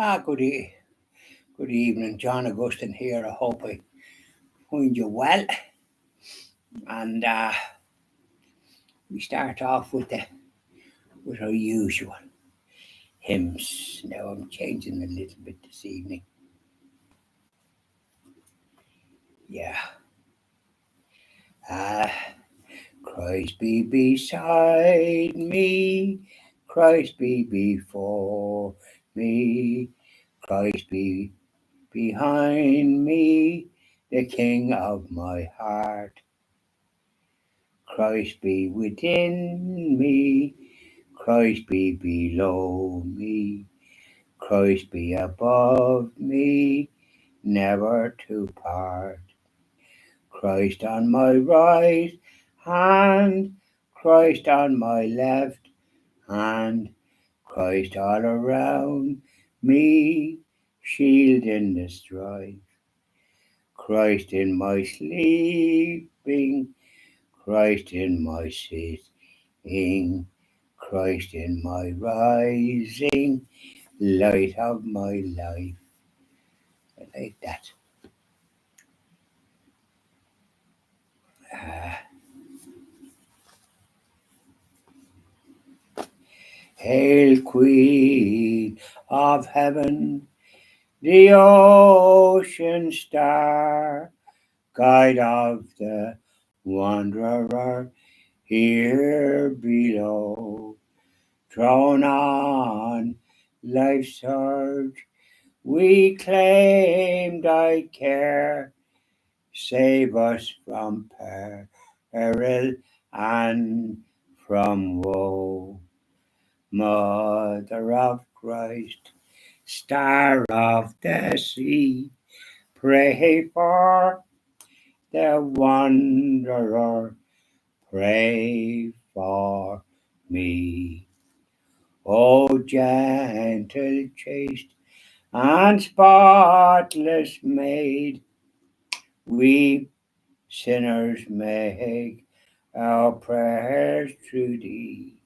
Good, good evening, John Augustine here. I hope I find you well. And we start off with our usual hymns. Now I'm changing a little bit this evening. Yeah. Ah, Christ be beside me, Christ be before me, Christ be behind me, the King of my heart. Christ be within me, Christ be below me, Christ be above me, never to part. Christ on my right hand, Christ on my left hand, Christ all around me, shield in the strife. Christ in my sleeping, Christ in my sitting, Christ in my rising, light of my life. I like that. Hail, Queen of Heaven, the ocean star, guide of the wanderer here below. Drawn on life's surge, we claim thy care. Save us from peril and from woe. Mother of Christ, Star of the sea, pray for the wanderer, pray for me. O gentle, chaste, and spotless maid, we sinners make our prayers to thee.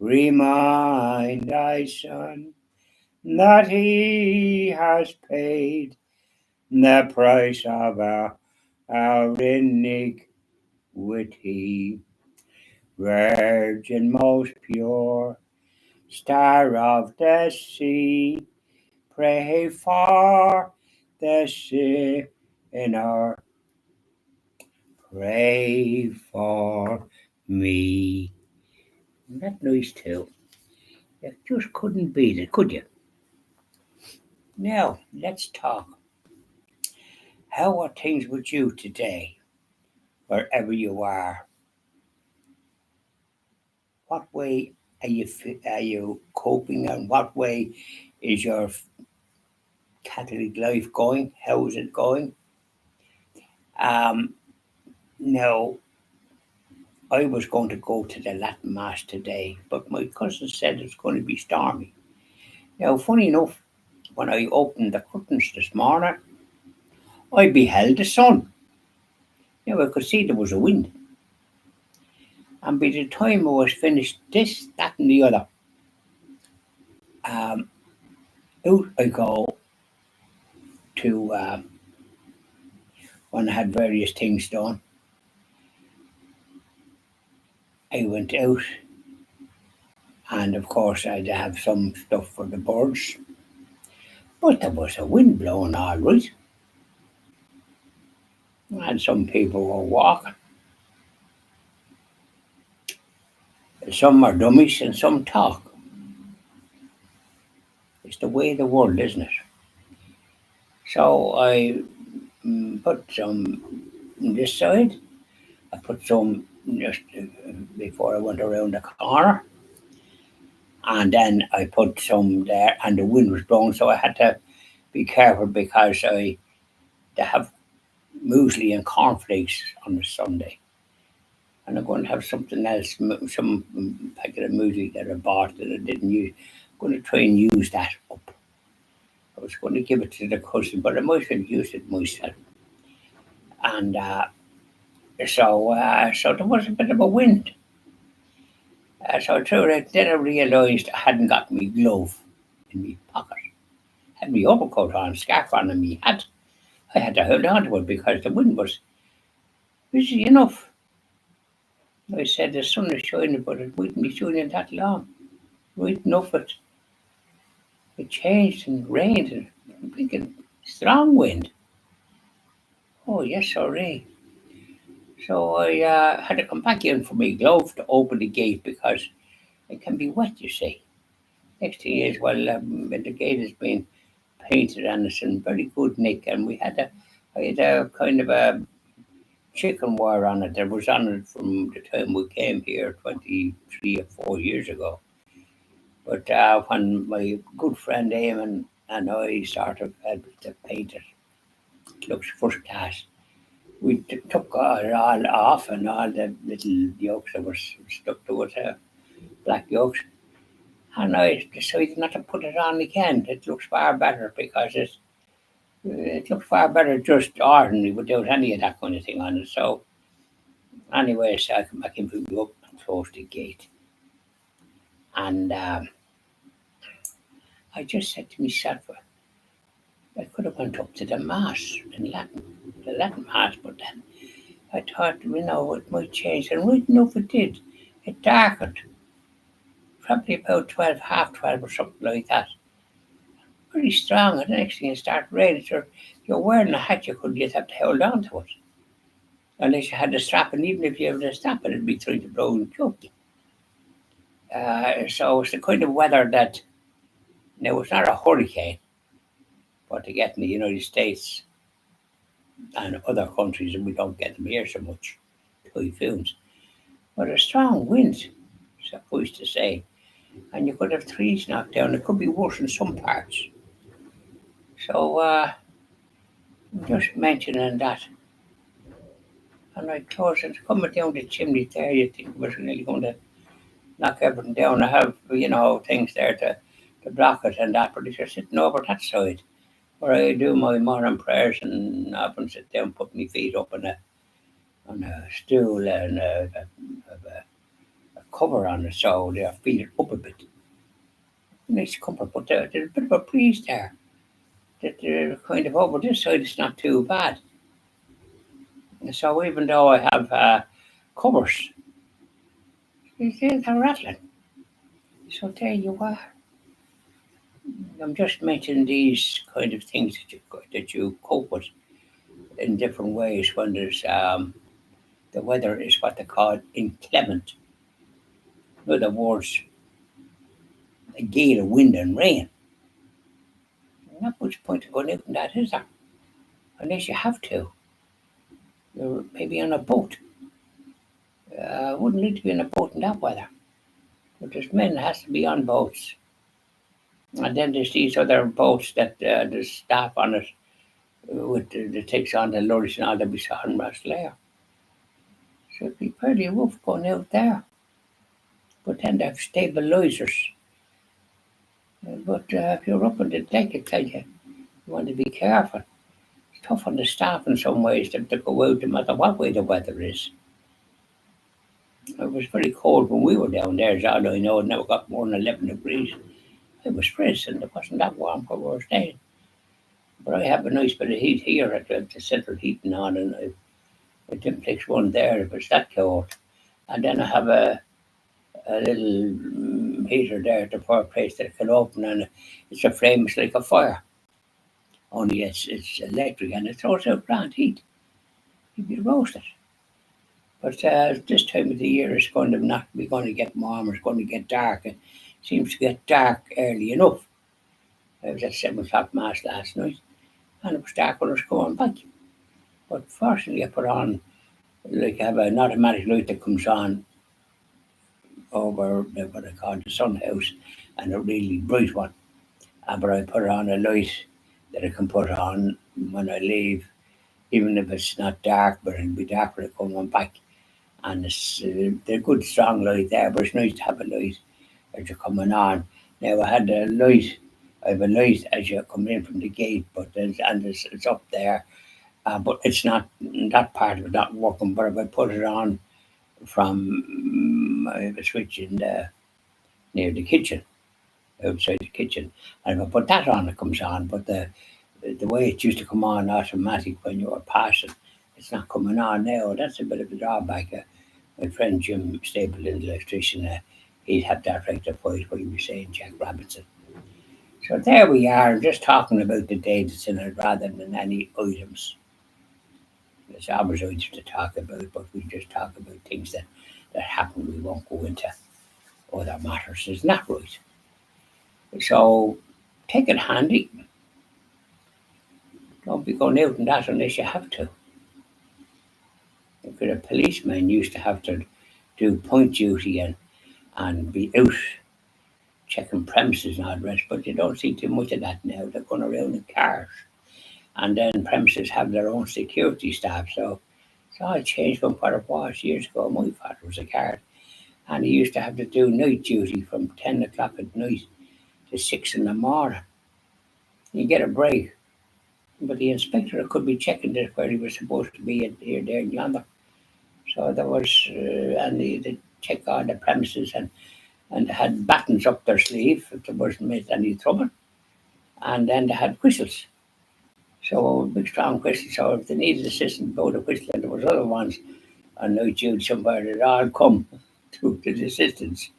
Remind thy Son that he has paid the price of our iniquity. Virgin most pure, Star of the sea, pray for the sinner, pray for me. Isn't that nice too? You just couldn't beat it, could you? Now, let's talk. How are things with you today, wherever you are? What way are you coping, and what way is your Catholic life going? How is it going? Now, I was going to go to the Latin Mass today, but my cousin said it's going to be stormy. Now, funny enough, when I opened the curtains this morning, I beheld the sun. Now, I could see there was a wind. And by the time I was finished this, that, and the other, out I go to when I had various things done. I went out, and of course, I'd have some stuff for the birds. But there was a wind blowing all right, and some people were walking. Some are dummies and some talk. It's the way of the world, isn't it? So I put some on this side. I put some just before I went around the corner. And then I put some there, and the wind was blowing, so I had to be careful because they have muesli and cornflakes on a Sunday. And I'm going to have something else, some packet of muesli that I bought that I didn't use. I'm going to try and use that up. I was going to give it to the cousin, but I might have used it myself. And so there was a bit of a wind. So then I realised I hadn't got my glove in my pocket. had my overcoat on, scarf on, and me hat. I had to hold on to it because the wind was busy enough. I said the sun is shining, but it wouldn't be shining that long. Right enough it changed and rained and I'm thinking strong wind. Oh yes, sorry. So I had to come back in for my glove to open the gate because it can be wet, you see. Next thing is, well, the gate has been painted and it's in very good nick, and I had a kind of a chicken wire on it that was on it from the time we came here 23 or 4 years ago. But when my good friend Eamon and I started to paint it, it looks first class. We took it all off and all the little yolks that were stuck to it, black yolks. And I decided not to put it on again. It looks far better because it looks far better just ordinary without any of that kind of thing on it. So anyway, so I come back in, put me up and close the gate. And I just said to myself, I could have went up to the mass in Latin, the Latin mass, but then I thought, it might change. And right enough it did. It darkened, probably about 12, half 12 or something like that. Pretty strong. And the next thing it started raining. So you're wearing a hat, you could just have to hold on to it. Unless you had the strap, and even if you had the strap, it'd be trying to blow and choke you. So it's the kind of weather that, now it's not a hurricane, but to get in the United States and other countries, and we don't get them here so much, typhoons. But a strong wind, supposed to say, and you could have trees knocked down. It could be worse in some parts. So just mentioning that, and I close it coming down the chimney there. You think it was really going to knock everything down. I have things there to block it and that, but if you're sitting over that side where I do my morning prayers and often sit down, put my feet up on a stool and a cover on it so they feet up a bit. Nice comfort, but there's a bit of a breeze there. That kind of over this side it's not too bad. So even though I have covers, they're rattling. So there you are. I'm just mentioning these kind of things that you cope with in different ways when there's the weather is what they call inclement. In other words, a gale of wind and rain. Not much point in going out in that, is there? Unless you have to. You're maybe on a boat. Wouldn't need to be on a boat in that weather. But there's men that has to be on boats. And then there's these other boats that there's staff on it that takes on the lorries and all that be on Ross Lair. So it'd be pretty rough going out there. But then they have stabilizers. But if you're up on the deck, I tell you, you want to be careful. It's tough on the staff in some ways to go out no matter what way the weather is. It was very cold when we were down there, as all I know, it never got more than 11 degrees. It was freezing, it wasn't that warm where we were staying. But I have a nice bit of heat here at the central heating on, and I didn't fix one there if it's that cold. And then I have a little heater there at the fireplace that can open, and it's a flame, it's like a fire. Only it's electric and it throws out grand heat. You'd be roasted. But this time of the year it's going to not be going to get warm, it's going to get dark. It seems to get dark early enough. I was at 7 o'clock mass last night and it was dark when I was going back. But fortunately I put on, like I have an automatic light that comes on over what I call the sun house, and a really bright one. But I put on a light that I can put on when I leave, even if it's not dark, but it'll be dark when I come back. And it's they're good strong light there, but it's nice to have a light as you're coming on. Now I had a light. I have a light as you come in from the gate, but it's up there, but it's not that part of it not working. But if I put it on from I have a switch in the near the kitchen, outside the kitchen. And if I put that on, it comes on. But the way it used to come on automatic when you were passing, it's not coming on now. That's a bit of a drawback. My friend Jim Stapleton, the electrician, he'd have that rectified what he was saying, Jack Robinson. So there we are, just talking about the data in it rather than any items. There's always items to talk about, but we just talk about things that happen. We won't go into other matters. It's not right. So take it handy. Don't be going out and that unless you have to. If a policeman used to have to do point duty and be out checking premises and all the rest, but you don't see too much of that now. They're going around in cars. And then premises have their own security staff. So it's all changed from what it was years ago. My father was a guard and he used to have to do night duty from 10 o'clock at night to 6 in the morning. You get a break. But the inspector could be checking this where he was supposed to be here, there, and yonder. So there was, and they check all the premises and they had buttons up their sleeve if there wasn't made any trouble. And then they had whistles. So big strong whistles. So if they needed assistance, go to whistle, and there was other ones on night duty somewhere that all come to the assistance.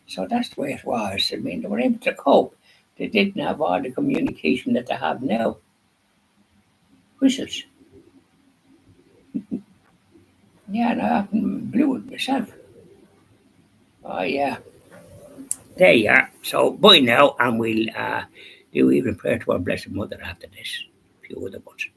So that's the way it was. I mean, they were able to cope. They didn't have all the communication that they have now. Whistles. Yeah, and I often blew it myself. Oh, yeah. There you are. So, bye now, and we'll do even prayer to our Blessed Mother after this. A few other ones.